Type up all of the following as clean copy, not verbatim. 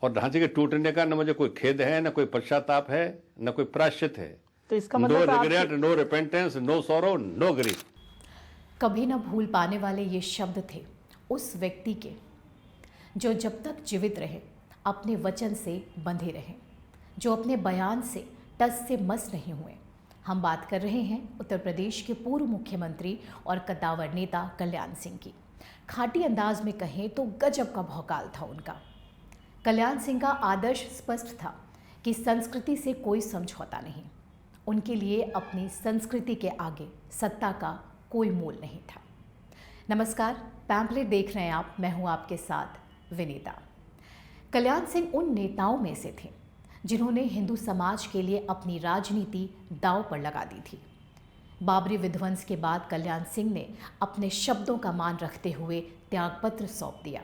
और ढांचे के टूटने का न मुझे कोई खेद है, न कोई पश्चाताप है, न कोई प्रायश्चित है। तो इसका मतलब no regret, no repentance, no sorrow, no grief. कभी न भूल पाने वाले ये शब्द थे उस व्यक्ति के जो जब तक जीवित रहे अपने वचन से बंधे रहे, जो अपने बयान से टस से मस नहीं हुए। हम बात कर रहे हैं उत्तर प्रदेश के पूर्व मुख्यमंत्री और कद्दावर नेता कल्याण सिंह की। खाटी अंदाज में कहें तो गजब का भौकाल था उनका। कल्याण सिंह का आदर्श स्पष्ट था कि संस्कृति से कोई समझौता नहीं। उनके लिए अपनी संस्कृति के आगे सत्ता का कोई मोल नहीं था। नमस्कार, पैम्पलेट देख रहे हैं आप, मैं हूं आपके साथ विनीता। कल्याण सिंह उन नेताओं में से थे जिन्होंने हिंदू समाज के लिए अपनी राजनीति दांव पर लगा दी थी। बाबरी विध्वंस के बाद कल्याण सिंह ने अपने शब्दों का मान रखते हुए त्यागपत्र सौंप दिया।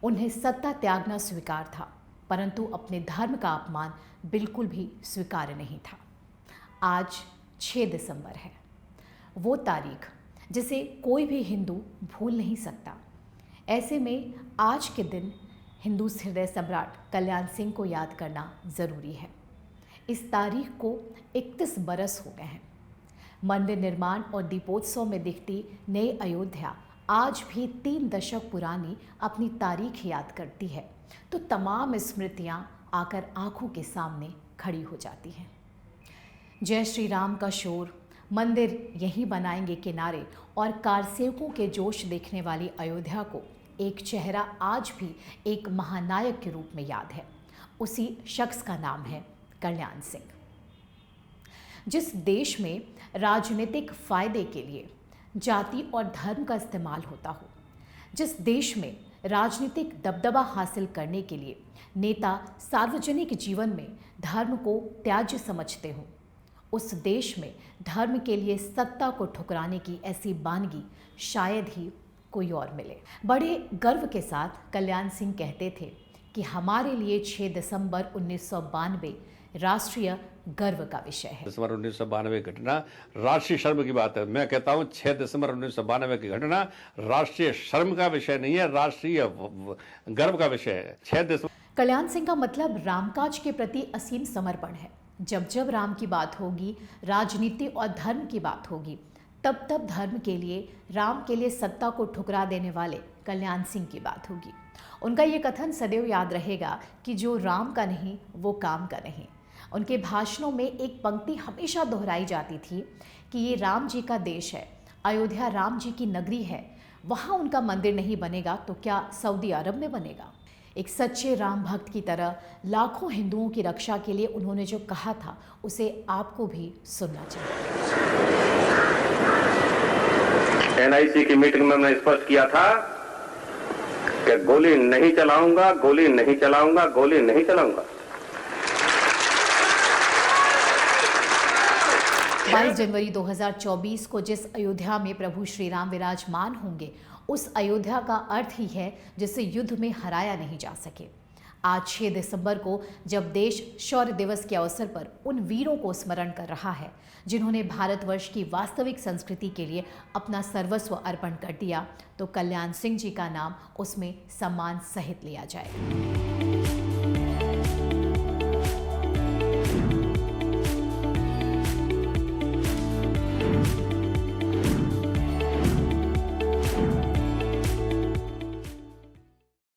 उन्हें सत्ता त्यागना स्वीकार था, परंतु अपने धर्म का अपमान बिल्कुल भी स्वीकार्य नहीं था। आज 6 दिसंबर है, वो तारीख जिसे कोई भी हिंदू भूल नहीं सकता। ऐसे में आज के दिन हिंदू हृदय सम्राट कल्याण सिंह को याद करना ज़रूरी है। इस तारीख को 31 बरस हो गए हैं। मंदिर निर्माण और दीपोत्सव में दिखती नई अयोध्या आज भी 3 दशक पुरानी अपनी तारीख याद करती है, तो तमाम स्मृतियां आकर आंखों के सामने खड़ी हो जाती हैं। जय श्री राम का शोर, मंदिर यहीं बनाएंगे किनारे और कारसेवकों के जोश देखने वाली अयोध्या को एक चेहरा आज भी एक महानायक के रूप में याद है। उसी शख्स का नाम है कल्याण सिंह। जिस देश में राजनीतिक फायदे के लिए जाति और धर्म का इस्तेमाल होता हो, जिस देश में राजनीतिक दबदबा हासिल करने के लिए नेता सार्वजनिक जीवन में धर्म को त्याज्य समझते हों, उस देश में धर्म के लिए सत्ता को ठुकराने की ऐसी बानगी शायद ही कोई और मिले। बड़े गर्व के साथ कल्याण सिंह कहते थे कि हमारे लिए 6 दिसंबर 1992 राष्ट्रीय गर्व का विषय है। दिसंबर 1992 घटना राष्ट्रीय शर्म की बात है। मैं कहता हूं 6 दिसंबर 1992 की घटना राष्ट्रीय शर्म का विषय नहीं है, राष्ट्रीय गर्व का विषय है। 6 दिसंबर। कल्याण सिंह का मतलब रामकाज के प्रति असीम समर्पण है। जब जब राम की बात होगी, राजनीति और धर्म की बात होगी, तब तब धर्म के लिए, राम के लिए सत्ता को ठुकरा देने वाले कल्याण सिंह की बात होगी। उनका ये कथन सदैव याद रहेगा कि जो राम का नहीं वो काम का नहीं। उनके भाषणों में एक पंक्ति हमेशा दोहराई जाती थी कि ये राम जी का देश है, अयोध्या राम जी की नगरी है, वहाँ उनका मंदिर नहीं बनेगा तो क्या सऊदी अरब में बनेगा। एक सच्चे राम भक्त की तरह लाखों हिंदुओं की रक्षा के लिए उन्होंने जो कहा था उसे आपको भी सुनना चाहिए। एनआईसी की मीटिंग में मैंने स्पष्ट किया था कि गोली नहीं चलाऊंगा, गोली नहीं चलाऊंगा, गोली नहीं चलाऊंगा। 22 जनवरी 2024 को जिस अयोध्या में प्रभु श्री राम विराजमान होंगे, उस अयोध्या का अर्थ ही है जिसे युद्ध में हराया नहीं जा सके। आज 6 दिसंबर को जब देश शौर्य दिवस के अवसर पर उन वीरों को स्मरण कर रहा है जिन्होंने भारतवर्ष की वास्तविक संस्कृति के लिए अपना सर्वस्व अर्पण कर दिया, तो कल्याण सिंह जी का नाम उसमें सम्मान सहित लिया जाए।